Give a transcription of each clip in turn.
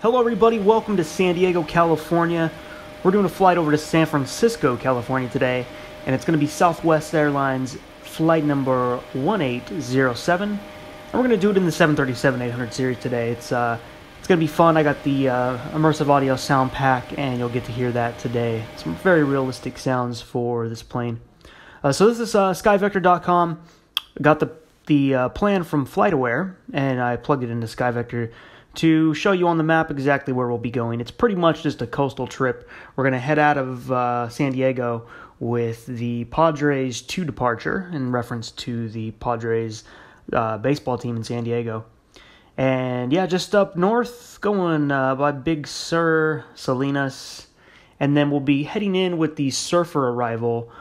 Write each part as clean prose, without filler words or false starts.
Hello everybody, welcome to San Diego, California. We're doing a flight over to San Francisco, California today, and it's going to be Southwest Airlines flight number 1807. And we're going to do it in the 737-800 series today. It's going to be fun. I got the immersive audio sound pack, and you'll get to hear that today. Some very realistic sounds for this plane. So this is skyvector.com. Got the plan from FlightAware, and I plugged it into SkyVector to show you on the map exactly where we'll be going. It's pretty much just a coastal trip. We're going to head out of San Diego with the Padres 2 departure, in reference to the Padres baseball team in San Diego. And yeah, just up north, going by Big Sur, Salinas, and then we'll be heading in with the Surfer arrival,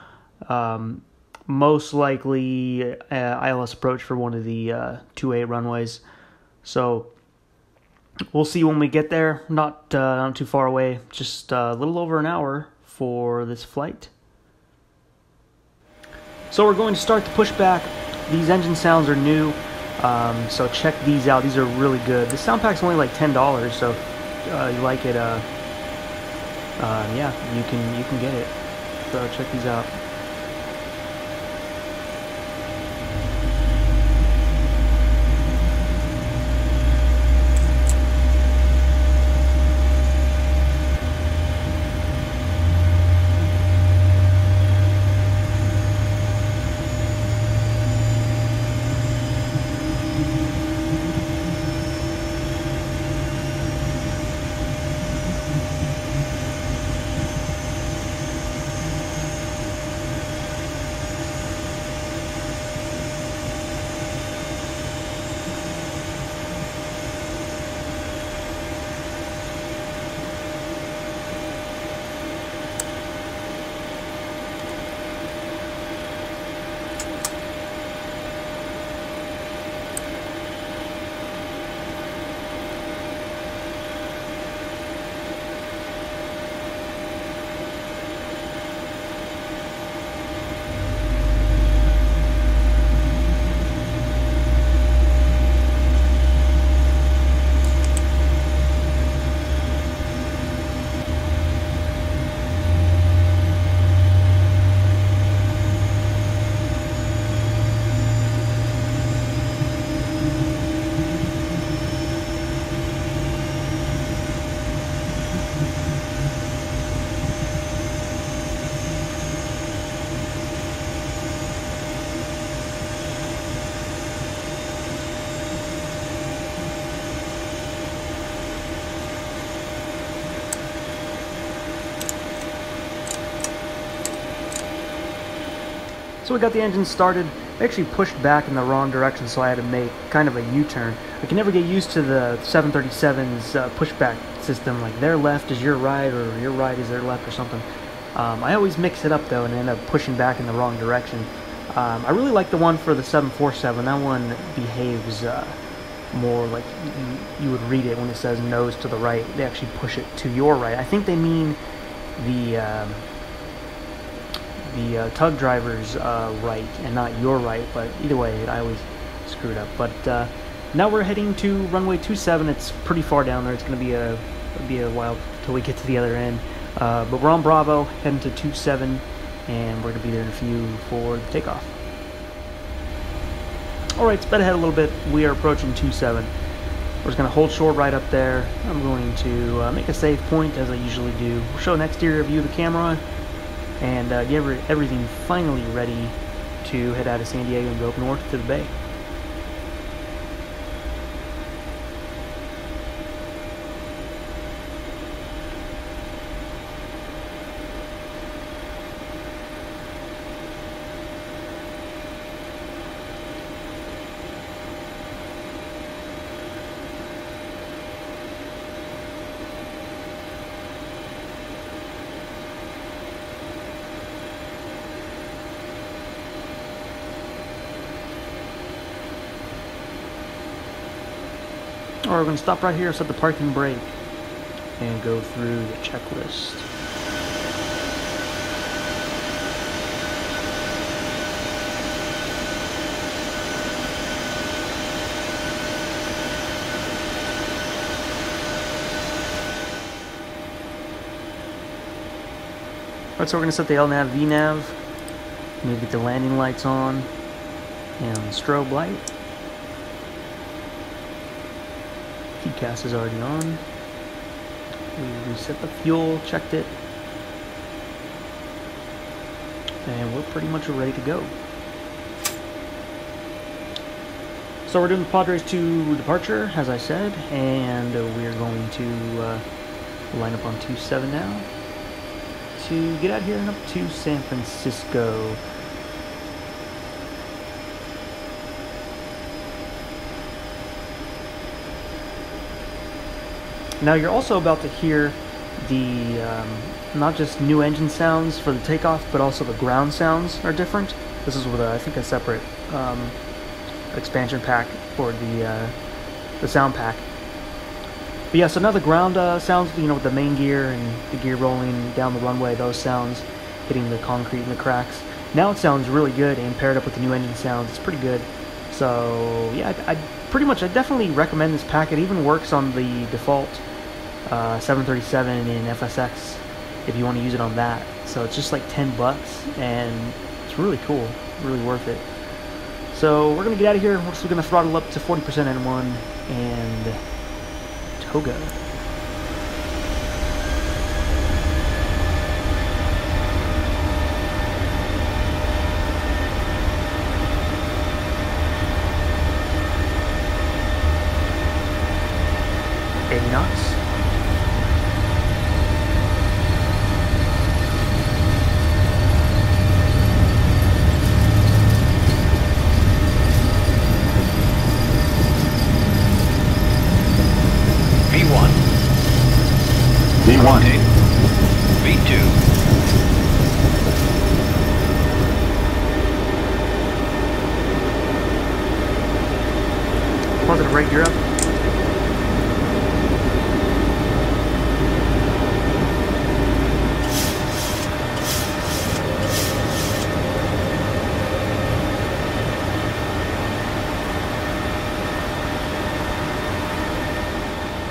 most likely ILS approach for one of the 2A runways. So we'll see when we get there. Not too far away, just a little over an hour for this flight. So we're going to start the pushback. These engine sounds are new, so check these out. These are really good. The sound pack's only like $10, so if you like it, yeah, you can get it. So check these out. So we got the engine started. I actually pushed back in the wrong direction, so I had to make kind of a U-turn. I can never get used to the 737's pushback system, like their left is your right, or your right is their left, or something. I always mix it up, though, and end up pushing back in the wrong direction. I really like the one for the 747. That one behaves more like you would read it when it says nose to the right. They actually push it to your right. I think they mean the tug driver's right and not your right, but either way, I always screw it up. But now we're heading to runway 27. It's pretty far down there. It's going to be a while till we get to the other end. But we're on Bravo, heading to 27, and we're going to be there in a few for the takeoff. Alright, sped ahead a little bit. We are approaching 27. We're just going to hold short right up there. I'm going to make a save point, as I usually do. We'll show an exterior view of the camera, and get everything finally ready to head out of San Diego and go up north to the bay. Or we're going to stop right here, set the parking brake, and go through the checklist. Alright, so we're going to set the LNAV, VNAV. Maybe get the landing lights on. And strobe light. TCAS is already on. We reset the fuel, checked it. And we're pretty much ready to go. So we're doing the Padres to departure, as I said, and we're going to line up on 27 now to get out here and up to San Francisco. Now you're also about to hear the not just new engine sounds for the takeoff, but also the ground sounds are different. This is with I think a separate expansion pack for the sound pack. But yeah, so now the ground sounds, you know, with the main gear and the gear rolling down the runway, those sounds hitting the concrete and the cracks. Now it sounds really good, and paired up with the new engine sounds, it's pretty good. So yeah, I definitely recommend this pack. It even works on the default 737 in FSX if you want to use it on that. So it's just like $10, and it's really cool, really worth it. So we're gonna get out of here. We're just gonna throttle up to 40% N1 and toga. Knots. V1. V1. V2. Positive right gear up.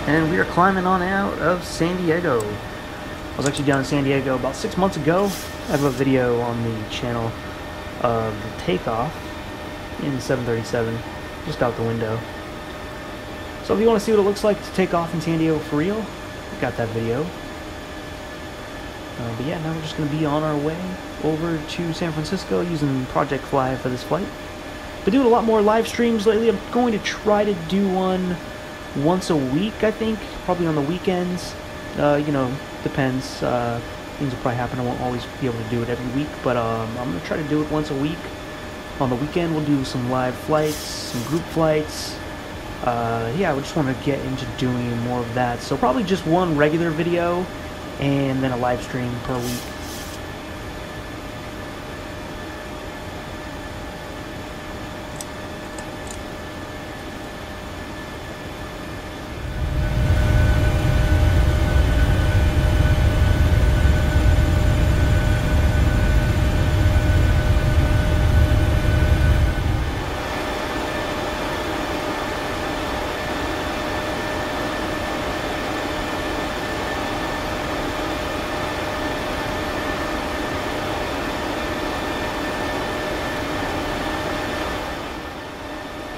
And we are climbing on out of San Diego. I was actually down in San Diego about 6 months ago. I have a video on the channel of the takeoff in the 737, just out the window. So if you want to see what it looks like to take off in San Diego for real, we got that video. But yeah, now we're just going to be on our way over to San Francisco using Project Fly for this flight. Been doing a lot more live streams lately. I'm going to try to do one once a week, I think, probably on the weekends. You know, depends. Things will probably happen. I won't always be able to do it every week, but I'm going to try to do it once a week. On the weekend, we'll do some live flights, some group flights. Yeah, we just want to get into doing more of that. So probably just one regular video and then a live stream per week.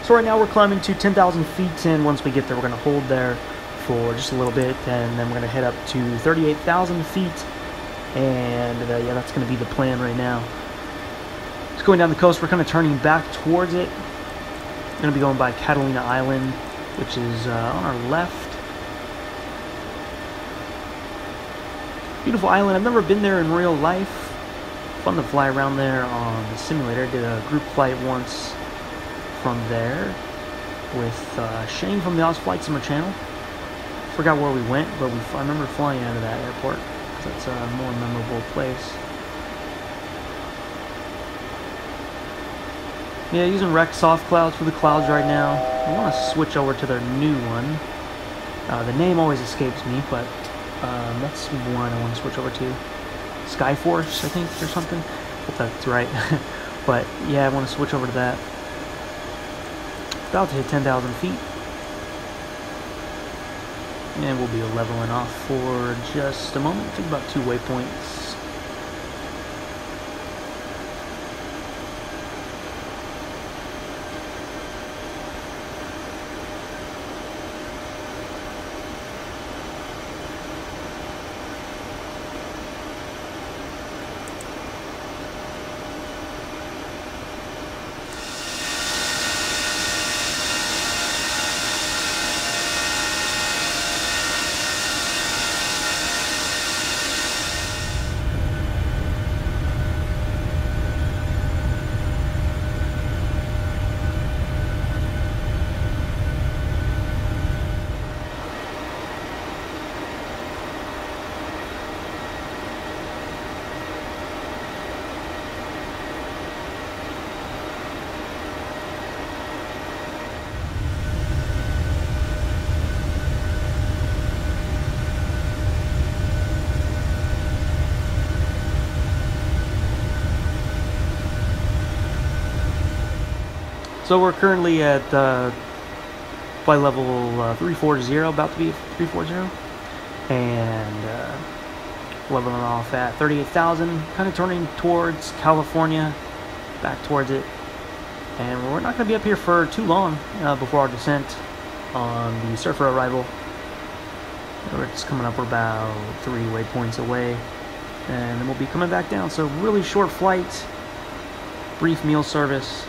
So right now we're climbing to 10,000 feet, and once we get there, we're going to hold there for just a little bit, and then we're going to head up to 38,000 feet, and yeah, that's going to be the plan right now. Just going down the coast, we're kind of turning back towards it. We're going to be going by Catalina Island, which is on our left. Beautiful island. I've never been there in real life. Fun to fly around there on the simulator. Did a group flight once from there with Shane from the Oz Flight Summer channel. Forgot where we went, but I remember flying out of that airport because that's a more memorable place. Yeah, using Rec Soft Clouds for the clouds right now. I want to switch over to their new one. The name always escapes me, but that's one I want to switch over to. Skyforce, I think, or something. Hope that's right. But yeah, I want to switch over to that. About to hit 10,000 feet. And we'll be leveling off for just a moment. I think about 2 waypoints. So we're currently at flight level 340, about to be 340, and leveling off at 38,000, kind of turning towards California, back towards it. And we're not going to be up here for too long before our descent on the surfer arrival. We're just coming up, we're about 3 waypoints away, and then we'll be coming back down. So really short flight, brief meal service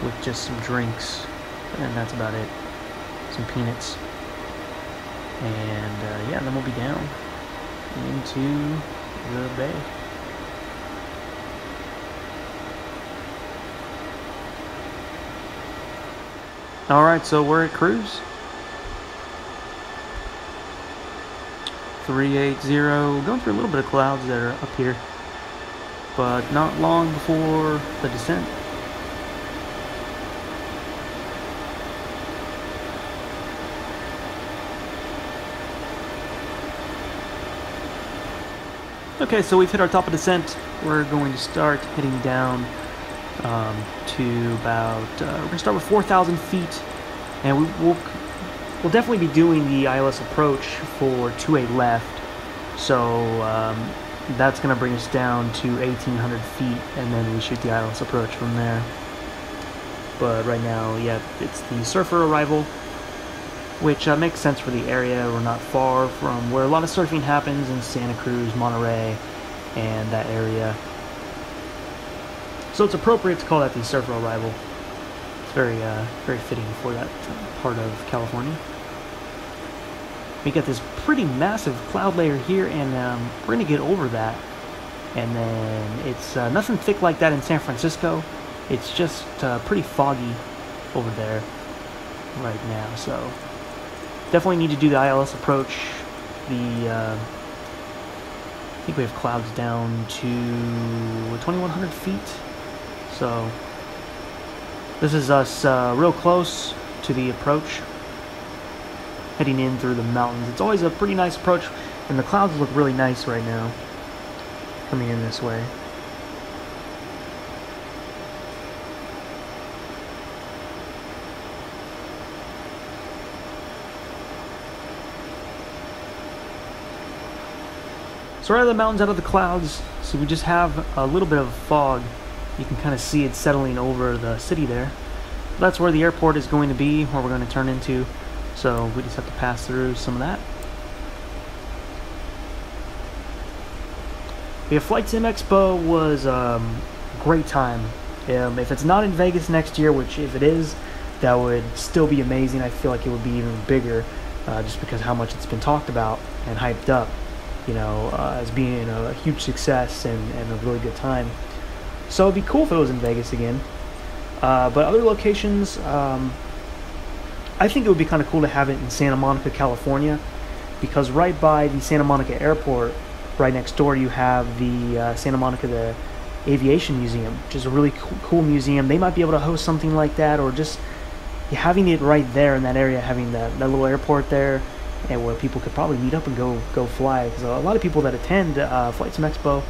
with just some drinks, and that's about it. Some peanuts, and yeah, then we'll be down into the bay. Alright, so we're at cruise 380, going through a little bit of clouds that are up here, but not long before the descent. Okay, so we've hit our top of descent. We're going to start heading down to about, we're going to start with 4,000 feet, and we'll definitely be doing the ILS approach for 28 left, so that's going to bring us down to 1,800 feet, and then we shoot the ILS approach from there. But right now, yeah, it's the surfer arrival, which makes sense for the area. We're not far from where a lot of surfing happens in Santa Cruz, Monterey, and that area. So it's appropriate to call that the surfer arrival. It's very fitting for that part of California. We got this pretty massive cloud layer here, and we're going to get over that. And then it's nothing thick like that in San Francisco. It's just pretty foggy over there right now. So definitely need to do the ILS approach. I think we have clouds down to 2,100 feet. So this is us real close to the approach, heading in through the mountains. It's always a pretty nice approach, and the clouds look really nice right now, coming in this way. So right out of the mountains, out of the clouds, so we just have a little bit of fog. You can kind of see it settling over the city there. That's where the airport is going to be, where we're going to turn into. So we just have to pass through some of that. Yeah, Flight Sim Expo was a great time. If it's not in Vegas next year, which if it is, that would still be amazing. I feel like it would be even bigger, just because how much it's been talked about and hyped up, you know, as being a huge success and a really good time. So it'd be cool if it was in Vegas again. But other locations, I think it would be kind of cool to have it in Santa Monica, California, because right by the Santa Monica airport, right next door, you have the Santa Monica, the Aviation Museum, which is a really cool museum. They might be able to host something like that, or just having it right there in that area, having that little airport there, and where people could probably meet up and go fly. Because a lot of people that attend Flight Sim Expo,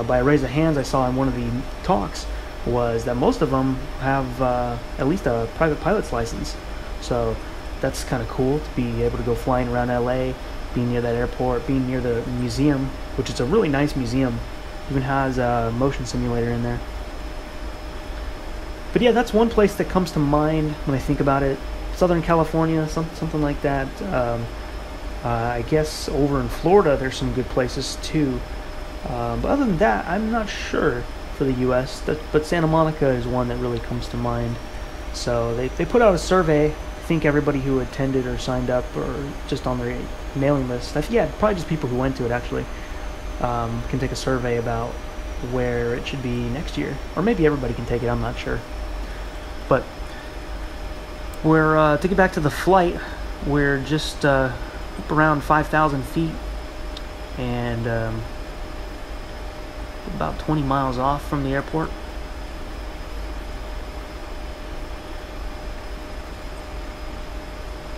by a raise of hands I saw in one of the talks, was that most of them have at least a private pilot's license. So that's kind of cool to be able to go flying around LA, being near that airport, being near the museum, which is a really nice museum. Even has a motion simulator in there. But yeah, that's one place that comes to mind when I think about it. Southern California, something like that. I guess over in Florida there's some good places too. But other than that, I'm not sure for the U.S. But Santa Monica is one that really comes to mind. So they put out a survey. I think everybody who attended or signed up or just on their mailing list, yeah, probably just people who went to it actually, can take a survey about where it should be next year. Or maybe everybody can take it, I'm not sure. But we're, to get back to the flight, we're just up around 5,000 feet and about 20 miles off from the airport.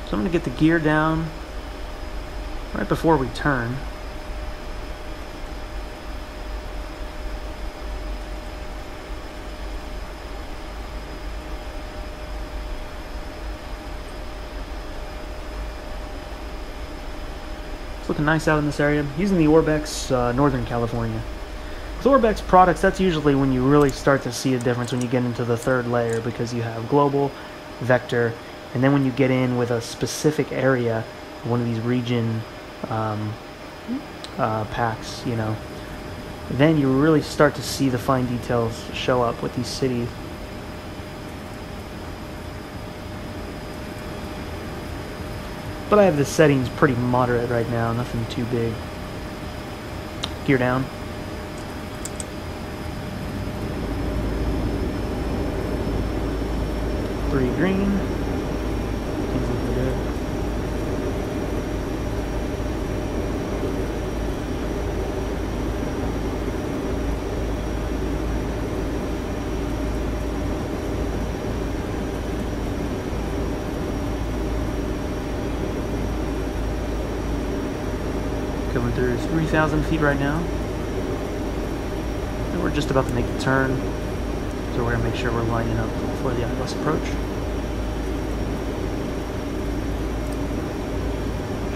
So I'm going to get the gear down right before we turn. It's looking nice out in this area. Using the Orbx Northern California. With Orbx products, that's usually when you really start to see a difference when you get into the third layer, because you have Global, Vector, and then when you get in with a specific area, one of these region packs, you know, then you really start to see the fine details show up with these cities. But I have the settings pretty moderate right now, nothing too big. Gear down. Three green. Things looking good. Going through 3,000 feet right now. And we're just about to make the turn. So we're going to make sure we're lining up for the ILS approach.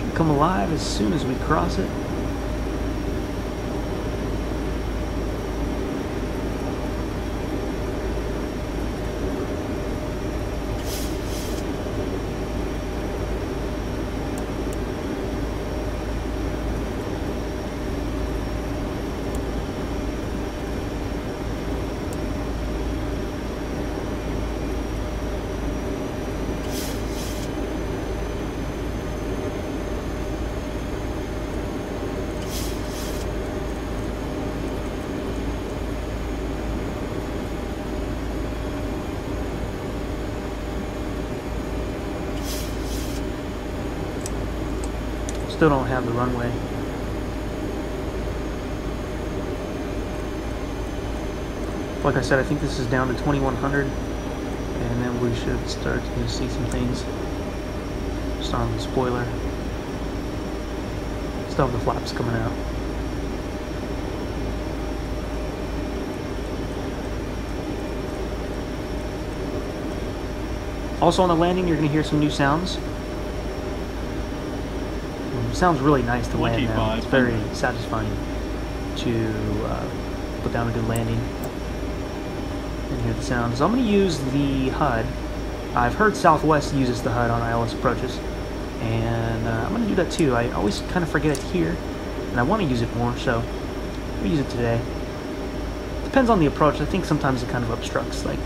Should come alive as soon as we cross it. Still don't have the runway. Like I said, I think this is down to 2100, and then we should start to see some things. Just on the spoiler. Still have the flaps coming out. Also on the landing, you're going to hear some new sounds. It sounds really nice to land now. It's very satisfying to put down a good landing and hear the sounds. So I'm going to use the HUD. I've heard Southwest uses the HUD on ILS approaches, and I'm going to do that too. I always kind of forget it here, and I want to use it more, so I'm going to use it today. Depends on the approach. I think sometimes it kind of obstructs, like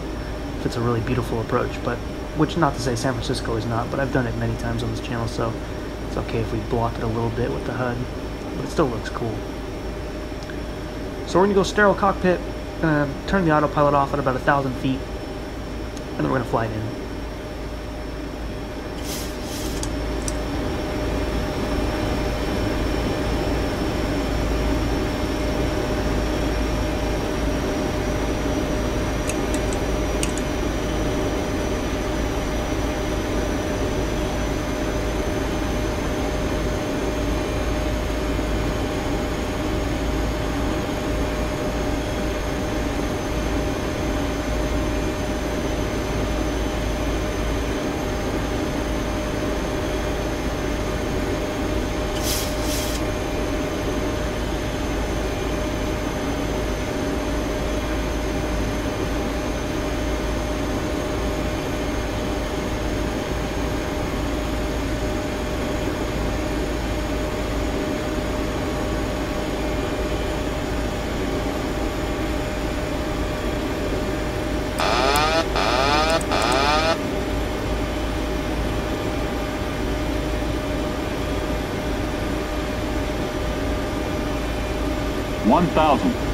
if it's a really beautiful approach, but which not to say San Francisco is not, but I've done it many times on this channel, so it's okay if we block it a little bit with the HUD, but it still looks cool. So we're going to go sterile cockpit, turn the autopilot off at about 1,000 feet, and then we're going to fly it in. $1,000.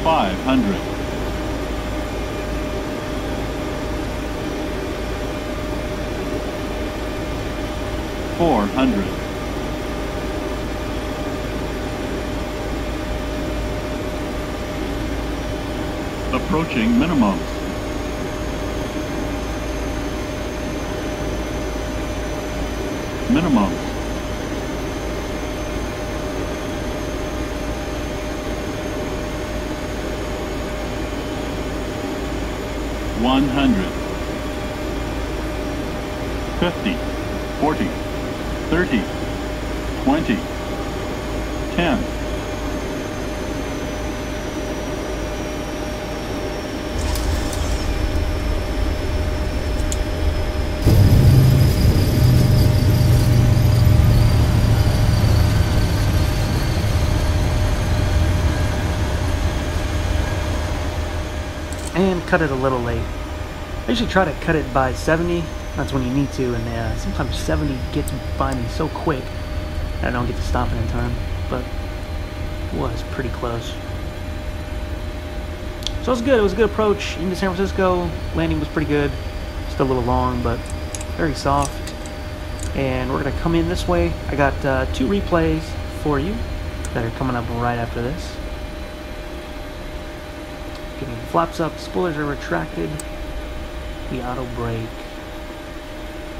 $500. 400. Approaching minimums. Minimums. One 50, 40, 30, 20, 10. And cut it a little late. I usually try to cut it by 70. That's when you need to, and sometimes 70 gets by me so quick that I don't get to stop it in time. But it was pretty close. So it was good. It was a good approach into San Francisco. Landing was pretty good. Still a little long, but very soft. And we're gonna come in this way. I got 2 replays for you that are coming up right after this. Getting the flaps up, spoilers are retracted. The auto brake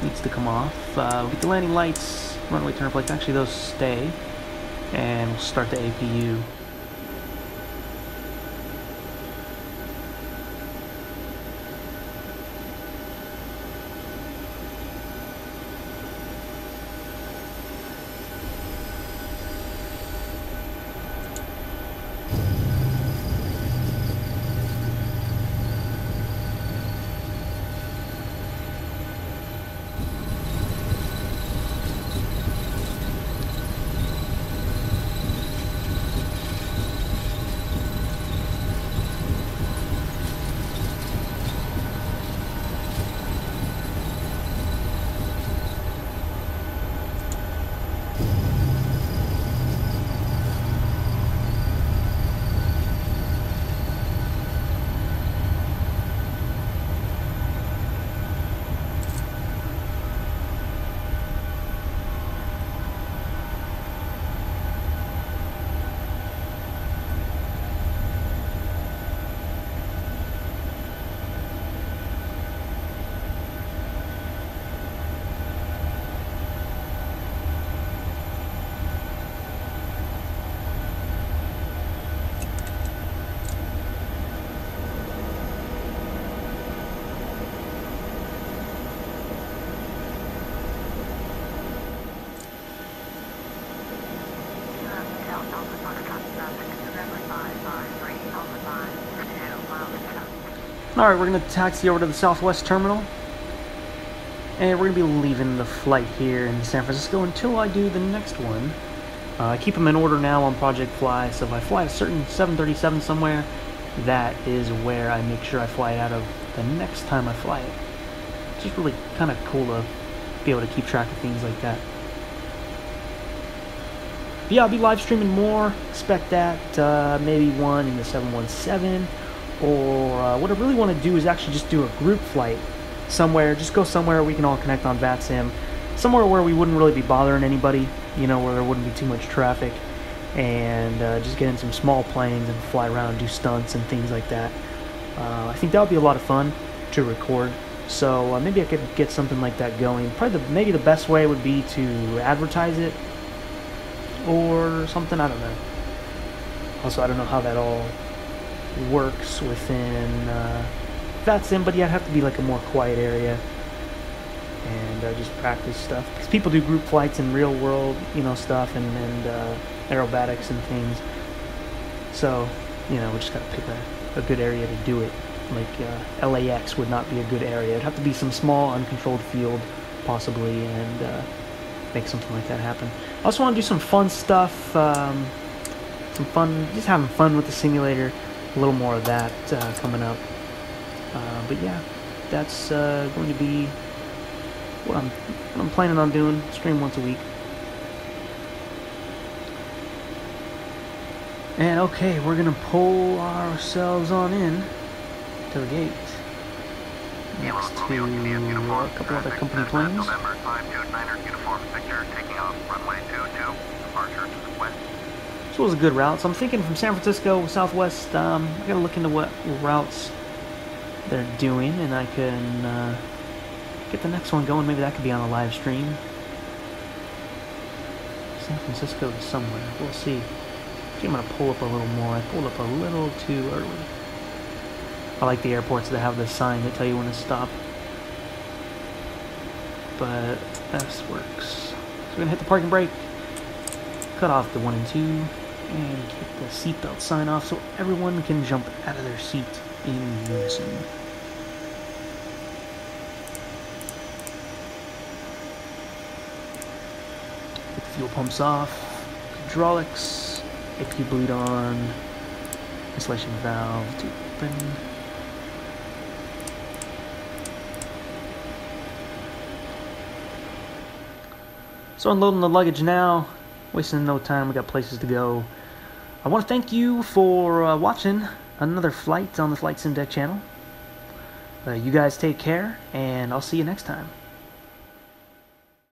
needs to come off. We'll get the landing lights, runway turn plates. Actually, those stay. And we'll start the APU. Alright, we're going to taxi over to the Southwest terminal. And we're going to be leaving the flight here in San Francisco until I do the next one. I keep them in order now on Project Fly, so if I fly a certain 737 somewhere, that is where I make sure I fly it out of the next time I fly it. It's just really kind of cool to be able to keep track of things like that. But yeah, I'll be live streaming more. Expect that. Maybe one in the 717. Or what I really want to do is actually just do a group flight somewhere. Just go somewhere we can all connect on VATSIM. Somewhere where we wouldn't really be bothering anybody. You know, where there wouldn't be too much traffic. And just get in some small planes and fly around, do stunts and things like that. I think that would be a lot of fun to record. So maybe I could get something like that going. Probably maybe the best way would be to advertise it or something. I don't know. Also, I don't know how that all works within VATSIM, but yeah, it'd have to be like a more quiet area and just practice stuff. Because people do group flights in real world, you know, stuff and aerobatics and things. So, you know, we just gotta pick a good area to do it. Like LAX would not be a good area. It'd have to be some small uncontrolled field, possibly, and make something like that happen. I also want to do some fun stuff, some fun, just having fun with the simulator. A little more of that coming up. But yeah, that's going to be what I'm planning on doing. Stream once a week. And okay, we're gonna pull ourselves on in to the gate. next to a couple other company planes. November 529er uniform Victor taking off runway 22, departure to the west. This was a good route, so I'm thinking from San Francisco, Southwest, I gotta look into what routes they're doing, and I can get the next one going. Maybe that could be on a live stream. San Francisco to somewhere, we'll see. Actually, I'm gonna pull up a little more. I pulled up a little too early. I like the airports that have the sign that tell you when to stop. But this works. So we're gonna hit the parking brake, cut off the 1 and 2, and get the seatbelt sign off so everyone can jump out of their seat in unison. Get the fuel pumps off, hydraulics, AP bleed on, installation valve to open. So unloading the luggage now, wasting no time, we got places to go. I want to thank you for watching another flight on the Flight Sim Deck channel. You guys take care, and I'll see you next time.